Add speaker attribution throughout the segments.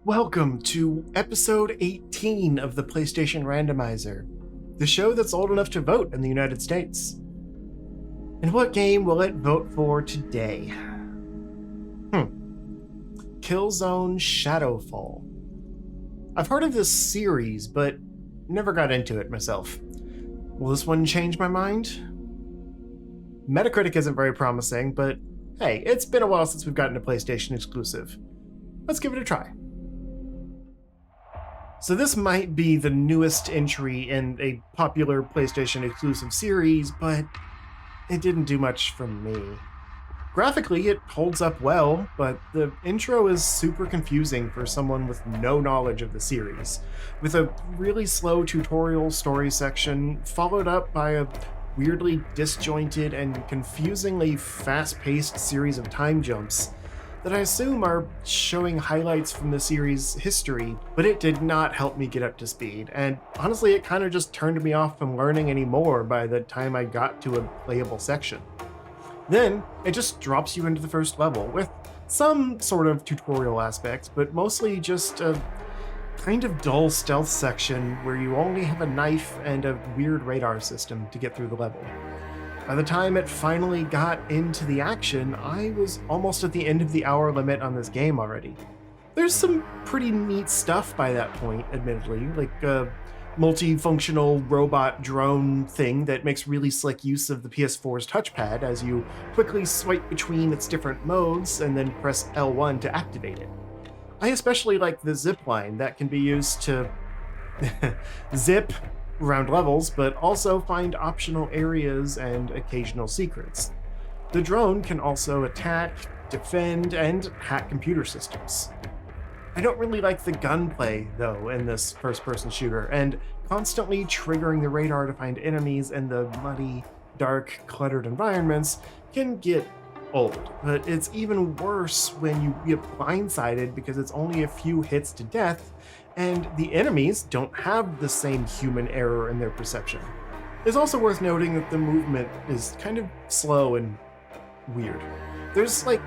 Speaker 1: Welcome to episode 18 of the PlayStation Randomizer, the show that's old enough to vote in the United States. And what game will it vote for today? Killzone Shadowfall. I've heard of this series, but never got into it myself. Will this one change my mind? Metacritic isn't very promising, but hey, it's been a while since we've gotten a PlayStation exclusive. Let's give it a try. So this might be the newest entry in a popular PlayStation exclusive series, but it didn't do much for me. Graphically, it holds up well, but the intro is super confusing for someone with no knowledge of the series, with a really slow tutorial story section followed up by a weirdly disjointed and confusingly fast-paced series of time jumps that I assume are showing highlights from the series' history, but it did not help me get up to speed, and honestly it kind of just turned me off from learning any more by the time I got to a playable section. Then, it just drops you into the first level, with some sort of tutorial aspects, but mostly just a kind of dull stealth section where you only have a knife and a weird radar system to get through the level. By the time it finally got into the action, I was almost at the end of the hour limit on this game already. There's some pretty neat stuff by that point, admittedly, like a multifunctional robot drone thing that makes really slick use of the PS4's touchpad as you quickly swipe between its different modes and then press L1 to activate it. I especially like the zip line that can be used to zip around levels, but also find optional areas and occasional secrets. The drone can also attack, defend, and hack computer systems. I don't really like the gunplay, though, in this first-person shooter, and constantly triggering the radar to find enemies in the muddy, dark, cluttered environments can get old, but it's even worse when you get blindsided because it's only a few hits to death, and the enemies don't have the same human error in their perception. It's also worth noting that the movement is kind of slow and weird. There's like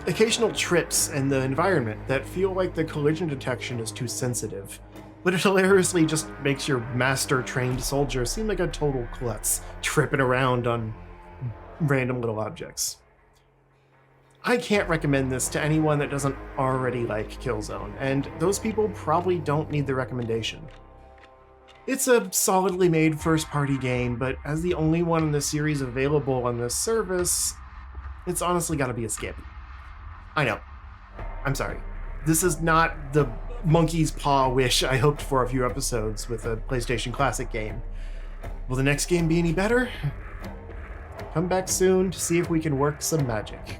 Speaker 1: occasional trips in the environment that feel like the collision detection is too sensitive, but it hilariously just makes your master-trained soldier seem like a total klutz, tripping around on random little objects. I can't recommend this to anyone that doesn't already like Killzone, and those people probably don't need the recommendation. It's a solidly made first-party game, but as the only one in the series available on this service, it's honestly gotta be a skip. I know. I'm sorry. This is not the monkey's paw wish I hoped for a few episodes with a PlayStation Classic game. Will the next game be any better? Come back soon to see if we can work some magic.